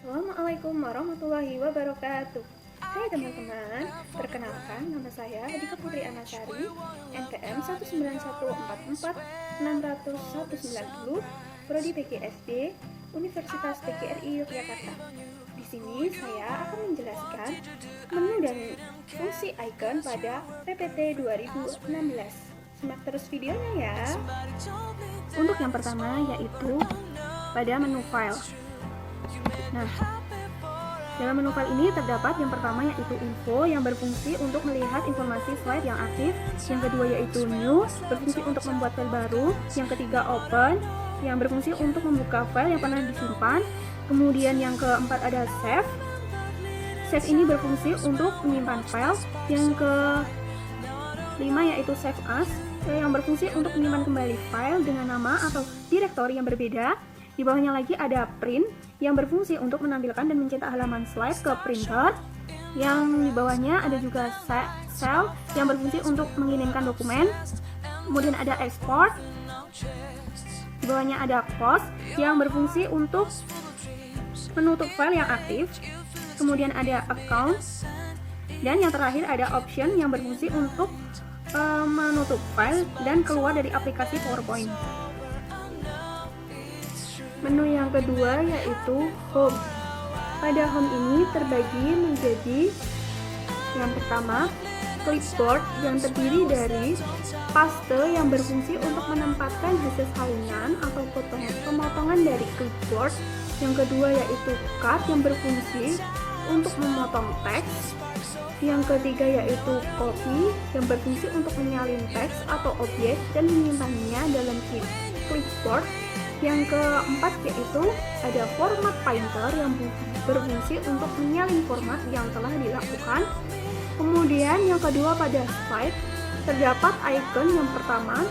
Assalamualaikum warahmatullahi wabarakatuh. Hai teman-teman, perkenalkan nama saya Dika Putri Anasari, NPM 19144600190, Prodi PGSD, Universitas PGRI Yogyakarta. Di sini saya akan menjelaskan menu dan fungsi icon pada PPT 2016. Simak terus videonya ya. Untuk yang pertama yaitu pada menu file. Nah, dalam menu file ini terdapat yang pertama yaitu info yang berfungsi untuk melihat informasi slide yang aktif, yang kedua yaitu new, berfungsi untuk membuat file baru, yang ketiga open, yang berfungsi untuk membuka file yang pernah disimpan, kemudian yang keempat ada save. Save ini berfungsi untuk menyimpan file, yang kelima yaitu save as, yang berfungsi untuk menyimpan kembali file dengan nama atau direktori yang berbeda. Di bawahnya lagi ada print yang berfungsi untuk menampilkan dan mencetak halaman slide ke printer. Yang di bawahnya ada juga cell yang berfungsi untuk mengirimkan dokumen. Kemudian ada export. Di bawahnya ada close yang berfungsi untuk menutup file yang aktif. Kemudian ada account. Dan yang terakhir ada option yang berfungsi untuk menutup file dan keluar dari aplikasi PowerPoint. Menu yang kedua yaitu home. Pada home ini terbagi menjadi yang pertama clipboard yang terdiri dari paste yang berfungsi untuk menempatkan hasil salinan atau pemotongan dari clipboard. Yang kedua yaitu cut yang berfungsi untuk memotong teks. Yang ketiga yaitu copy yang berfungsi untuk menyalin teks atau objek dan menyimpannya dalam clipboard. Yang keempat yaitu ada format painter yang berfungsi untuk menyalin format yang telah dilakukan. Kemudian yang kedua pada slide terdapat icon yang pertama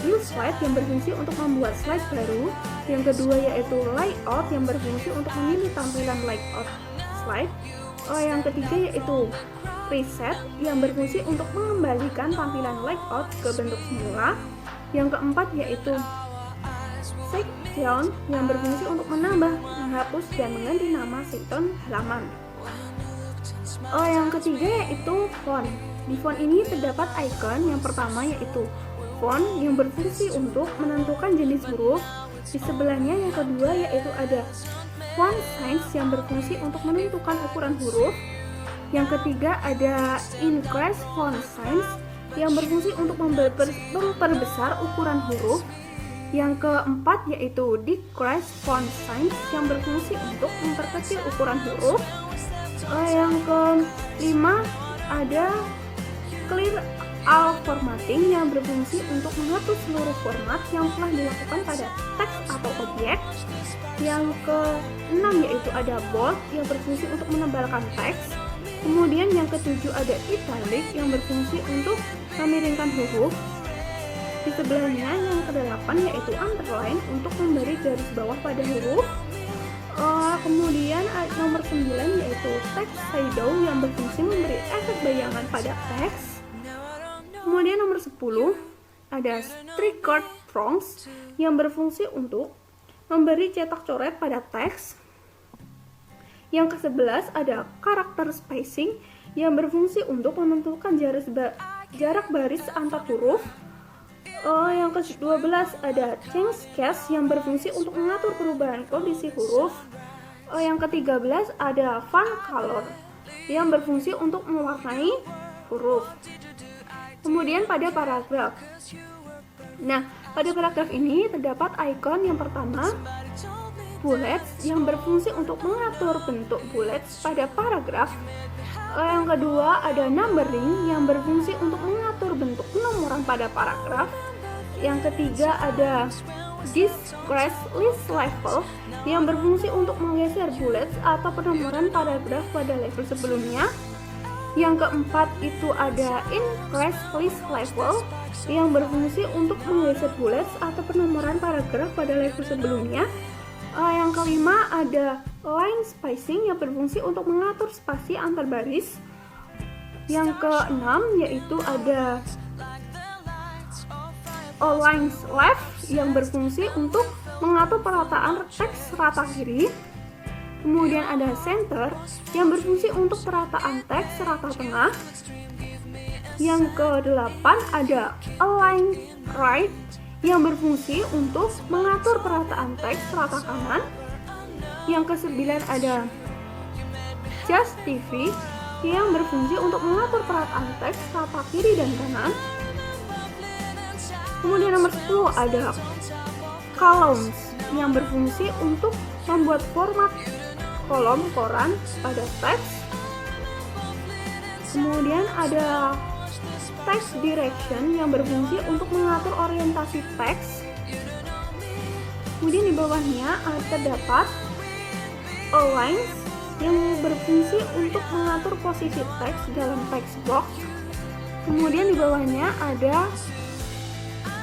new slide yang berfungsi untuk membuat slide baru. Yang kedua yaitu layout yang berfungsi untuk memilih tampilan layout slide. Yang ketiga yaitu reset yang berfungsi untuk mengembalikan tampilan layout ke bentuk semula. Yang keempat yaitu section yang berfungsi untuk menambah, menghapus, dan mengganti nama section halaman. Yang ketiga yaitu font. Di font ini terdapat icon yang pertama yaitu font yang berfungsi untuk menentukan jenis huruf. Di sebelahnya yang kedua yaitu ada font size yang berfungsi untuk menentukan ukuran huruf. Yang ketiga ada increase font size yang berfungsi untuk memperbesar ukuran huruf. Yang keempat yaitu decrease font size yang berfungsi untuk memperkecil ukuran huruf. Yang kelima ada clear all formatting yang berfungsi untuk menghapus seluruh format yang telah dilakukan pada teks atau objek. Yang keenam yaitu ada bold yang berfungsi untuk menebalkan teks. Kemudian yang ketujuh ada italic yang berfungsi untuk memiringkan huruf. Di sebelahnya yang kedelapan yaitu underline untuk memberi garis bawah pada huruf. Kemudian nomor 9 yaitu text shadow yang berfungsi memberi efek bayangan pada teks. Kemudian nomor 10 ada triggered fonts yang berfungsi untuk memberi cetak coret pada teks. Yang ke-11 ada character spacing yang berfungsi untuk menentukan jarak baris antar huruf. Yang ke-12 ada change case yang berfungsi untuk mengatur perubahan kondisi huruf. Yang ke-13 ada font color yang berfungsi untuk mewarnai huruf. Kemudian pada paragraf. Nah, pada paragraf ini terdapat icon yang pertama bullets yang berfungsi untuk mengatur bentuk bullets pada paragraf. Yang kedua ada numbering yang berfungsi untuk mengatur bentuk penomoran pada paragraf. Yang ketiga ada decrease list level yang berfungsi untuk menggeser bullets atau penomoran paragraf pada level sebelumnya. Yang keempat itu ada increase list level yang berfungsi untuk menggeser bullets atau penomoran paragraf pada level sebelumnya. Yang kelima ada line spacing yang berfungsi untuk mengatur spasi antar baris. Yang keenam yaitu ada align left yang berfungsi untuk mengatur perataan teks rata kiri. Kemudian ada center yang berfungsi untuk perataan teks serata tengah. Yang ke-8 ada align right yang berfungsi untuk mengatur perataan teks serata kanan. Yang ke-9 ada justify yang berfungsi untuk mengatur perataan teks serata kiri dan kanan. Kemudian nomor 10 ada columns yang berfungsi untuk membuat format kolom koran pada teks. Kemudian ada text direction yang berfungsi untuk mengatur orientasi teks. Kemudian di bawahnya terdapat align yang berfungsi untuk mengatur posisi teks dalam text box. Kemudian di bawahnya ada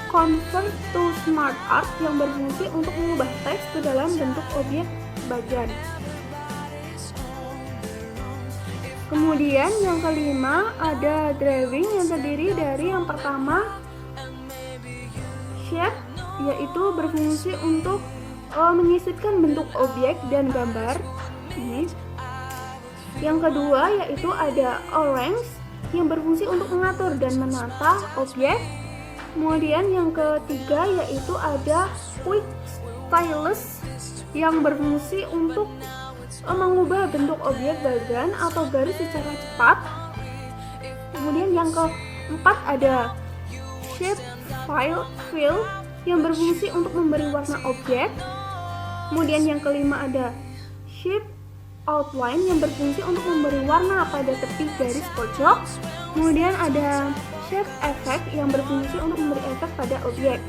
convert to smart art yang berfungsi untuk mengubah teks ke dalam bentuk objek bagian. Kemudian yang kelima ada drawing yang terdiri dari yang pertama shape, yaitu berfungsi untuk menyisipkan bentuk objek dan gambar. Ini. Yang kedua yaitu ada arrange yang berfungsi untuk mengatur dan menata objek. Kemudian yang ketiga yaitu ada quick stylus yang berfungsi untuk mengubah bentuk objek bagian atau garis secara cepat. Kemudian yang keempat ada shape fill yang berfungsi untuk memberi warna objek. Kemudian yang kelima ada shape outline yang berfungsi untuk memberi warna pada tepi garis pojok. Kemudian ada shape effect yang berfungsi untuk memberi efek pada objek.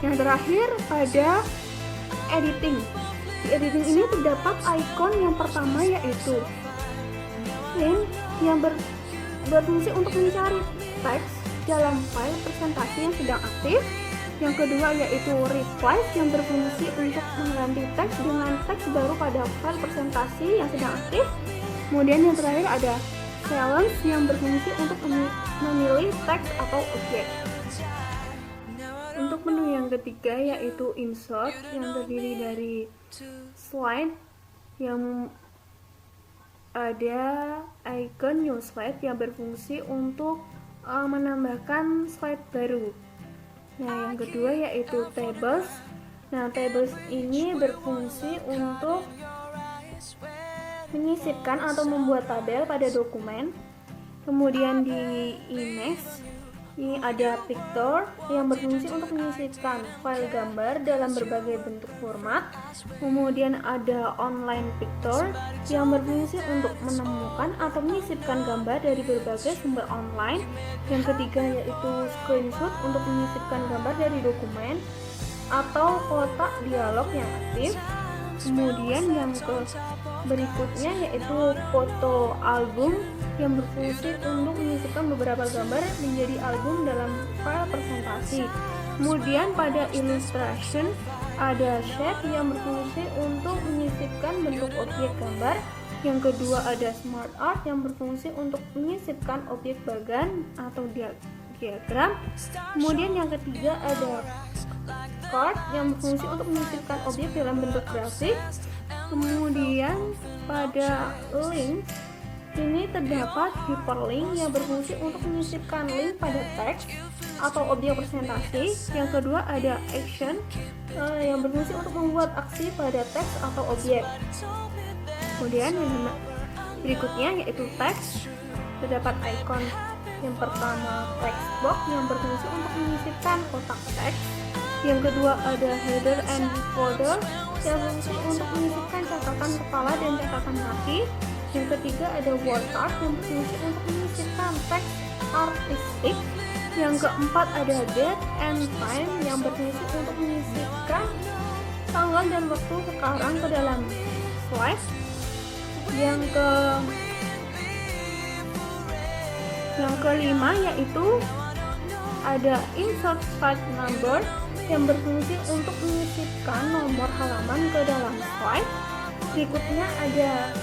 Yang terakhir pada editing. Di editing ini terdapat icon yang pertama yaitu link yang berfungsi untuk mencari teks dalam file presentasi yang sedang aktif. Yang kedua yaitu replace yang berfungsi untuk mengganti teks dengan teks baru pada file presentasi yang sedang aktif. Kemudian yang terakhir ada silence yang berfungsi untuk memilih teks atau objek. Untuk menu yang ketiga yaitu insert yang terdiri dari slide yang ada icon new slide yang berfungsi untuk menambahkan slide baru. Nah, yang kedua yaitu tables. Nah, tables ini berfungsi untuk menyisipkan atau membuat tabel pada dokumen. Kemudian di image ini ada picture yang berfungsi untuk menyisipkan file gambar dalam berbagai bentuk format. Kemudian ada online picture yang berfungsi untuk menemukan atau menyisipkan gambar dari berbagai sumber online. Yang ketiga yaitu screenshot untuk menyisipkan gambar dari dokumen atau kotak dialog yang aktif. Kemudian yang berikutnya yaitu foto album yang berfungsi untuk menyisipkan beberapa gambar menjadi album dalam file presentasi. Kemudian pada illustration ada shape yang berfungsi untuk menyisipkan bentuk objek gambar. Yang kedua ada smart art yang berfungsi untuk menyisipkan objek bagan atau diagram. Kemudian yang ketiga ada card yang berfungsi untuk menyisipkan objek dalam bentuk grafik. Kemudian pada link ini terdapat hyperlink yang berfungsi untuk menyisipkan link pada teks atau objek presentasi. Yang kedua ada action yang berfungsi untuk membuat aksi pada teks atau objek. Kemudian yang berikutnya yaitu teks, terdapat icon yang pertama text box yang berfungsi untuk menyisipkan kotak teks. Yang kedua ada header and footer yang berfungsi untuk menyisipkan catatan kepala dan catatan kaki. Yang ketiga ada word art yang berfungsi untuk menyisipkan teks artistik. Yang keempat ada date and time yang berfungsi untuk menyisipkan tanggal dan waktu sekarang ke dalam slide. Yang kelima yaitu ada insert slide number yang berfungsi untuk menyisipkan nomor halaman ke dalam slide. Berikutnya ada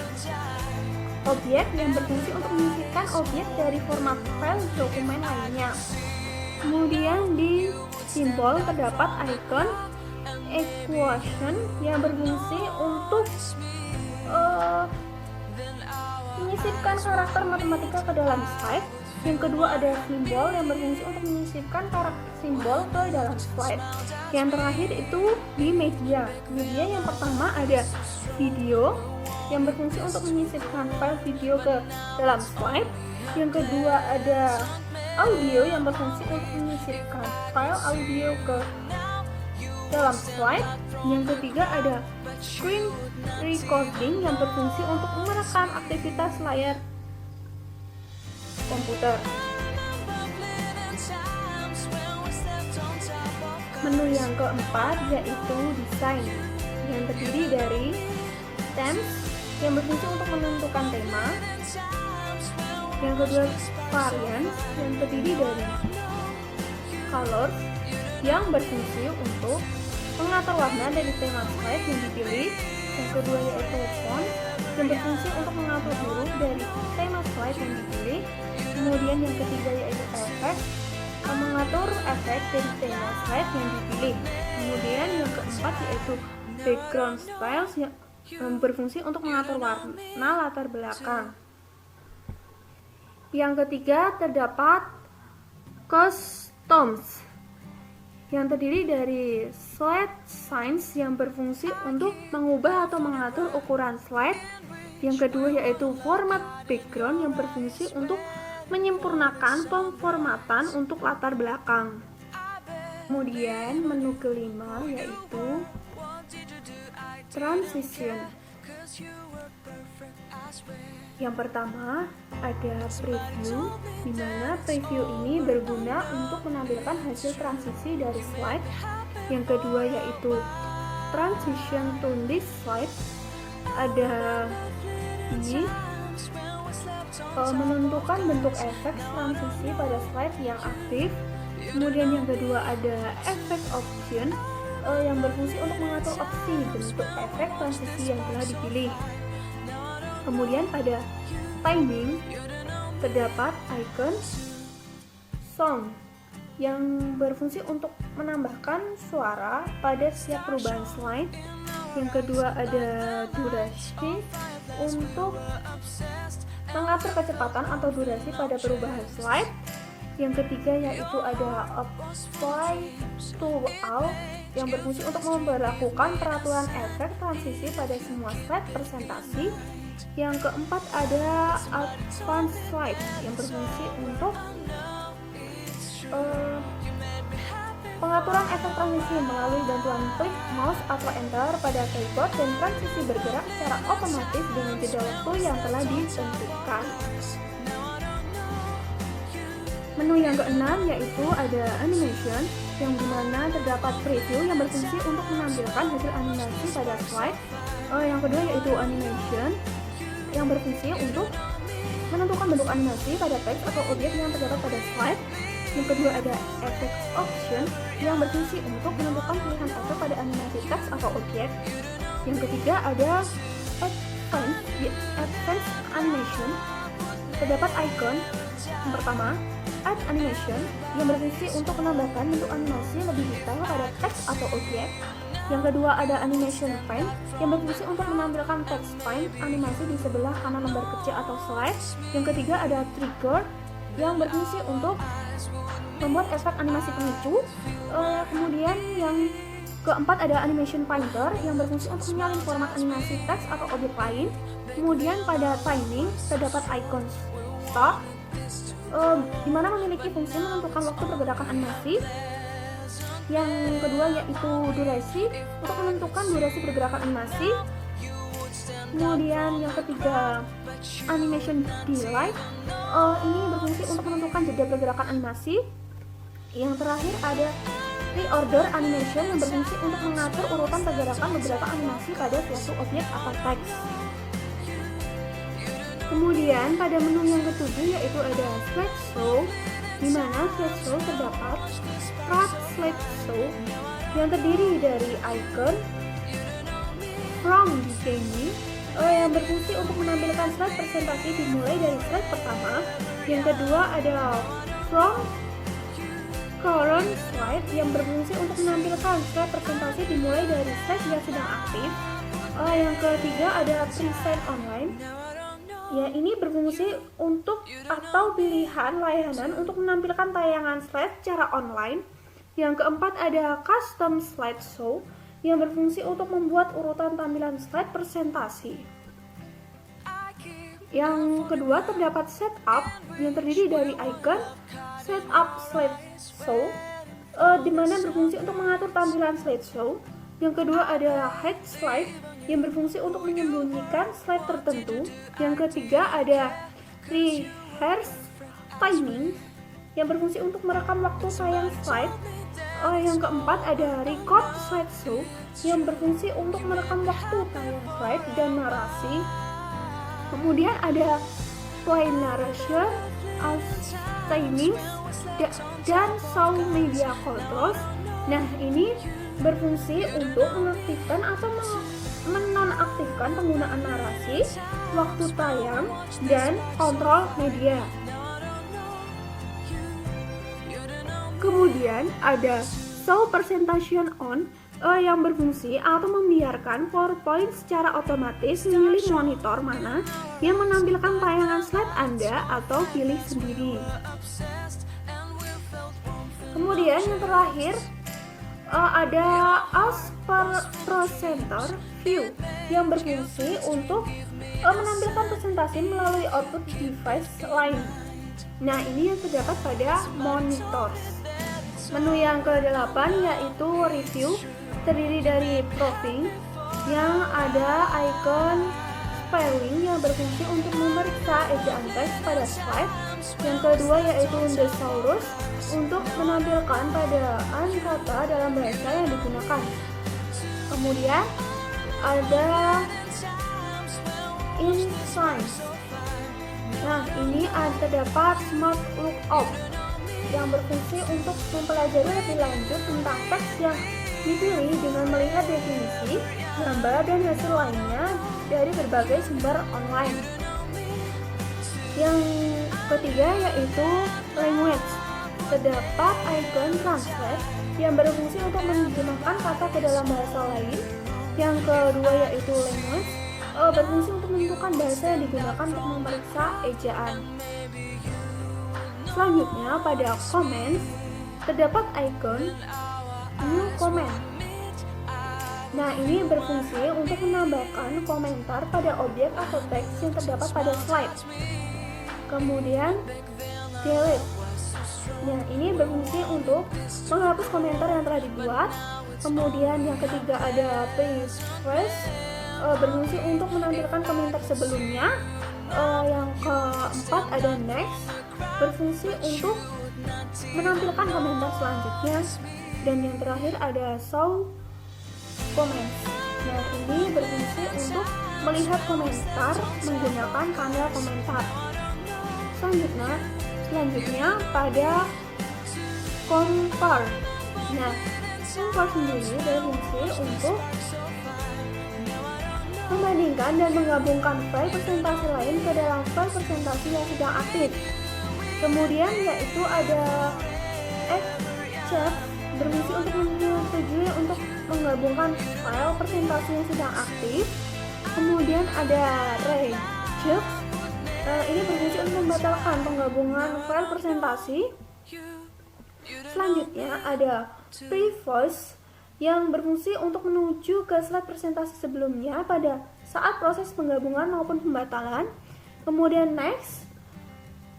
objek yang berfungsi untuk menyisipkan objek dari format file dokumen lainnya. Kemudian di simbol terdapat icon quotient yang berfungsi untuk menyisipkan karakter matematika ke dalam slide. Yang kedua ada simbol yang berfungsi untuk menyisipkan karakter simbol ke dalam slide. Yang terakhir itu di media. Media yang pertama ada video yang berfungsi untuk menyisipkan file video ke dalam slide. Yang kedua ada audio yang berfungsi untuk menyisipkan file audio ke dalam slide. Yang ketiga ada screen recording yang berfungsi untuk merekam aktivitas layar komputer. Menu yang keempat yaitu desain yang terdiri dari themes yang berfungsi untuk menentukan tema. Yang kedua variants yang terdiri dari colors yang berfungsi untuk mengatur warna dari tema slide yang dipilih. Yang kedua yaitu font yang berfungsi untuk mengatur huruf dari tema slide yang dipilih. Kemudian yang ketiga yaitu efek yang mengatur efek dari tema slide yang dipilih. Kemudian yang keempat yaitu background styles yang berfungsi untuk mengatur warna latar belakang. Yang ketiga terdapat customs yang terdiri dari slide signs yang berfungsi untuk mengubah atau mengatur ukuran slide. Yang kedua yaitu format background yang berfungsi untuk menyempurnakan pemformatan untuk latar belakang. Kemudian menu kelima yaitu transition. Yang pertama ada preview, di mana preview ini berguna untuk menampilkan hasil transisi dari slide. Yang kedua yaitu transition to this slide. Ada ini menentukan bentuk efek transisi pada slide yang aktif. Kemudian yang kedua ada efek option yang berfungsi untuk mengatur opsi bentuk efek transisi yang telah dipilih. Kemudian pada timing terdapat icon song yang berfungsi untuk menambahkan suara pada setiap perubahan slide. Yang kedua ada durasi untuk mengatur kecepatan atau durasi pada perubahan slide. Yang ketiga yaitu ada apply to all yang berfungsi untuk memberlakukan peraturan efek transisi pada semua slide presentasi. Yang keempat ada advanced slide yang berfungsi untuk pengaturan efek transisi melalui bantuan klik mouse atau enter pada keyboard, dan transisi bergerak secara otomatis dengan jeda waktu yang telah ditentukan. Menu yang keenam yaitu ada animation yang dimana terdapat preview yang berfungsi untuk menampilkan hasil animasi pada slide. Yang kedua yaitu animation yang berfungsi untuk menentukan bentuk animasi pada teks atau objek yang terdapat pada slide. Yang kedua ada effect option yang berfungsi untuk menentukan pilihan efek pada animasi teks atau objek. Yang ketiga ada advanced animation. Terdapat icon yang pertama add animation yang berfungsi untuk menambahkan bentuk animasi lebih detail pada teks atau objek. Yang kedua ada animation pane yang berfungsi untuk menampilkan text pane animasi di sebelah kanan lembar kecil atau slide. Yang ketiga ada trigger yang berfungsi untuk membuat efek animasi pemicu. Kemudian yang keempat ada animation pointer yang berfungsi untuk menyalin format animasi teks atau objek lain. Kemudian pada timing terdapat icon stop di mana memiliki fungsi menentukan waktu pergerakan animasi. Yang kedua yaitu durasi untuk menentukan durasi pergerakan animasi. Kemudian yang ketiga animation delay ini berfungsi untuk menentukan jeda pergerakan animasi. Yang terakhir ada reorder animation yang berfungsi untuk mengatur urutan pergerakan beberapa animasi pada suatu objek atau teks. Kemudian pada menu yang ketujuh yaitu ada slideshow, di mana slideshow terdapat start slideshow yang terdiri dari icon from beginning yang berfungsi untuk menampilkan slide presentasi dimulai dari slide pertama. Yang kedua ada from current slide yang berfungsi untuk menampilkan slide presentasi dimulai dari slide yang sedang aktif. Yang ketiga ada present online. Ya, ini berfungsi untuk atau pilihan layanan untuk menampilkan tayangan slide secara online. Yang keempat ada custom slideshow yang berfungsi untuk membuat urutan tampilan slide presentasi. Yang kedua terdapat setup yang terdiri dari icon, setup slideshow di mana berfungsi untuk mengatur tampilan slideshow. Yang kedua ada hide slide yang berfungsi untuk menyembunyikan slide tertentu. Yang ketiga ada rehearse timing yang berfungsi untuk merekam waktu tayang slide. Yang keempat ada record slideshow yang berfungsi untuk merekam waktu tayang slide dan narasi. Kemudian ada play narration, timing, dan show media controls. Nah, ini berfungsi untuk mengaktifkan atau menonaktifkan penggunaan narasi, waktu tayang, dan kontrol media. Kemudian ada show presentation on yang berfungsi atau membiarkan PowerPoint secara otomatis memilih monitor mana yang menampilkan tayangan slide Anda atau pilih sendiri. Kemudian yang terakhir ada as presenter view yang berfungsi untuk menampilkan presentasi melalui output device lain. Nah, ini yang terdapat pada monitor. Menu yang ke-8 yaitu review, terdiri dari proofing yang ada icon spelling yang berfungsi untuk memeriksa ejaan teks pada slide. Yang kedua yaitu thesaurus untuk menampilkan padaan kata dalam bahasa yang digunakan. Kemudian ada insights. Nah, ini terdapat smart lookup yang berfungsi untuk mempelajari lebih lanjut tentang teks yang dipilih dengan melihat definisi, gambar, dan hasil lainnya dari berbagai sumber online. Yang ketiga yaitu language. Terdapat icon translate yang berfungsi untuk menerjemahkan kata ke dalam bahasa lain. Yang kedua yaitu language, berfungsi untuk menentukan bahasa yang digunakan untuk memeriksa ejaan. Selanjutnya pada comments terdapat icon new comment. Nah, ini berfungsi untuk menambahkan komentar pada objek atau teks yang terdapat pada slide. Kemudian delete. Nah, ini berfungsi untuk menghapus komentar yang telah dibuat. Kemudian yang ketiga ada paraphrase, berfungsi untuk menampilkan komentar sebelumnya. Yang keempat ada next, berfungsi untuk menampilkan komentar selanjutnya. Dan yang terakhir ada show comments. Nah, ini berfungsi untuk melihat komentar menggunakan panel komentar. Selanjutnya pada compare. Nah, compare sendiri berfungsi untuk membandingkan dan menggabungkan file presentasi lain ke dalam file presentasi yang sedang aktif. Kemudian yaitu ada except, berfungsi untuk menyetujui untuk menggabungkan file presentasi yang sedang aktif. Kemudian ada reject, ini berfungsi untuk membatalkan penggabungan file presentasi. Selanjutnya ada previous yang berfungsi untuk menuju ke slide presentasi sebelumnya pada saat proses penggabungan maupun pembatalan. Kemudian next,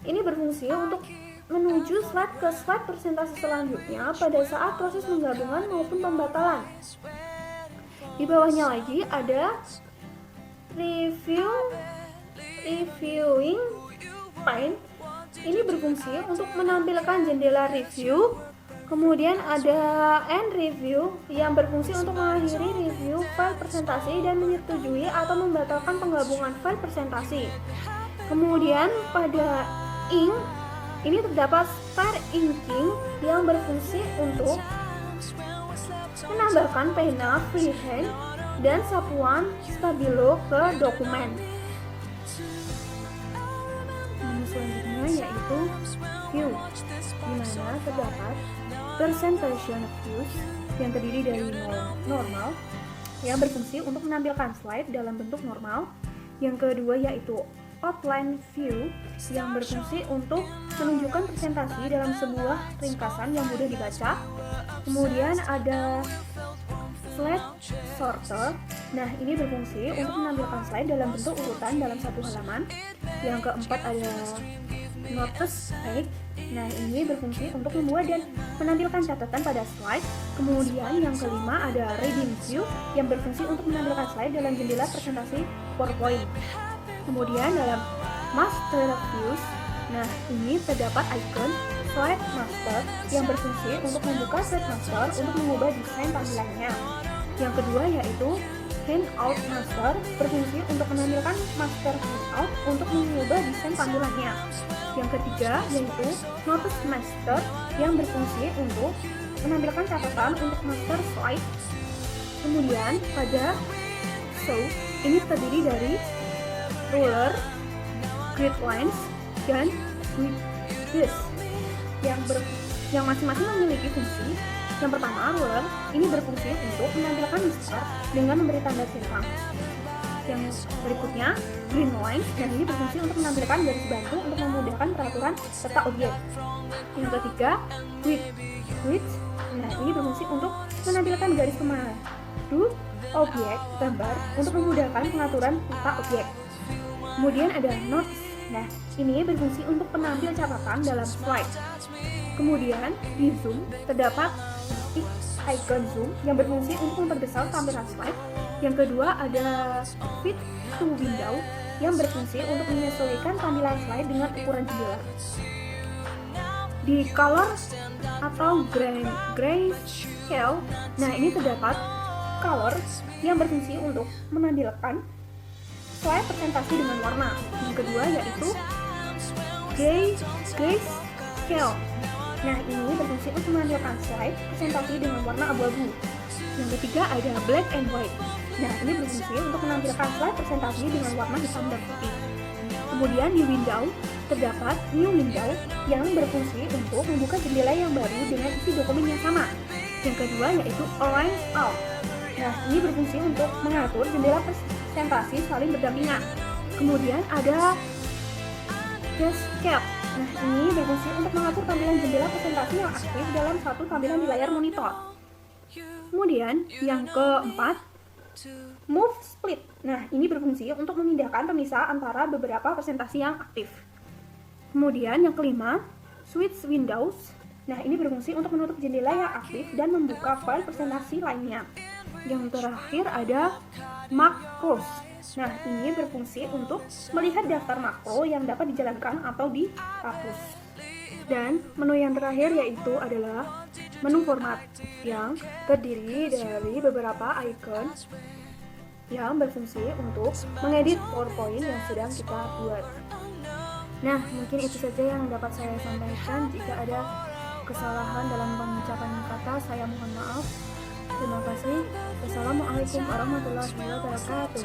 ini berfungsi untuk menuju slide ke slide presentasi selanjutnya pada saat proses penggabungan maupun pembatalan. Di bawahnya lagi ada reviewing pane. Ini berfungsi untuk menampilkan jendela review. Kemudian ada end review yang berfungsi untuk mengakhiri review file presentasi dan menyetujui atau membatalkan penggabungan file presentasi. Kemudian pada ink, ini terdapat spare inking yang berfungsi untuk menambahkan pena freehand dan sapuan stabilo ke dokumen. Selanjutnya yaitu view, di mana terdapat presentation views yang terdiri dari normal yang berfungsi untuk menampilkan slide dalam bentuk normal. Yang kedua yaitu outline view yang berfungsi untuk menunjukkan presentasi dalam sebuah ringkasan yang mudah dibaca. Kemudian ada slide sorter. Nah, ini berfungsi untuk menampilkan slide dalam bentuk urutan dalam satu halaman. Yang keempat ada notice page. Nah, ini berfungsi untuk membuat dan menampilkan catatan pada slide. Kemudian yang kelima ada reading view yang berfungsi untuk menampilkan slide dalam jendela presentasi PowerPoint. Kemudian dalam master views, nah ini terdapat icon slide master yang berfungsi untuk membuka slide master untuk mengubah desain tampilannya. Yang kedua yaitu handout master, berfungsi untuk menampilkan master handout untuk mengubah desain tampilannya. Yang ketiga yaitu notice master yang berfungsi untuk menampilkan catatan untuk master slide. Kemudian pada show ini terdiri dari ruler, grid lines, dan widgets yang masing-masing memiliki fungsi. Yang pertama, ruler ini berfungsi untuk menampilkan mister dengan memberi tanda centang. Yang berikutnya, green line, dan ini berfungsi untuk menampilkan garis bantu untuk memudahkan peraturan serta objek. Yang ketiga, widgets, nah ini berfungsi untuk menampilkan garis pemandu objek gambar untuk memudahkan pengaturan serta objek. Kemudian ada notes. Nah, ini berfungsi untuk penampil catatan dalam slide. Kemudian di zoom terdapat icon zoom yang berfungsi untuk memperbesar tampilan slide. Yang kedua ada fit to window yang berfungsi untuk menyesuaikan tampilan slide dengan ukuran jendela. Di color atau grayscale, nah ini terdapat color yang berfungsi untuk menampilkan slide presentasi dengan warna. Yang kedua yaitu grayscale. Nah, ini berfungsi untuk menampilkan slide presentasi dengan warna abu-abu. Yang ketiga ada black and white. Nah, ini berfungsi untuk menampilkan slide presentasi dengan warna hitam dan putih. Kemudian di window terdapat new window yang berfungsi untuk membuka jendela yang baru dengan isi dokumen yang sama. Yang kedua yaitu arrange out. Nah, ini berfungsi untuk mengatur jendela presentasi saling berdampingan. Kemudian ada escape. Nah, ini berfungsi untuk mengatur tampilan jendela presentasi yang aktif dalam satu tampilan di layar monitor. Kemudian yang keempat, move split. Nah, ini berfungsi untuk memindahkan pemisah antara beberapa presentasi yang aktif. Kemudian yang kelima, switch windows. Nah, ini berfungsi untuk menutup jendela yang aktif dan membuka file presentasi lainnya. Yang terakhir ada macros. Nah, ini berfungsi untuk melihat daftar makro yang dapat dijalankan atau dihapus. Dan menu yang terakhir yaitu adalah menu format yang terdiri dari beberapa icon yang berfungsi untuk mengedit PowerPoint yang sedang kita buat. Nah, mungkin itu saja yang dapat saya sampaikan. Jika ada kesalahan dalam pengucapan kata, saya mohon maaf. Terima kasih. Wassalamualaikum warahmatullahi wabarakatuh.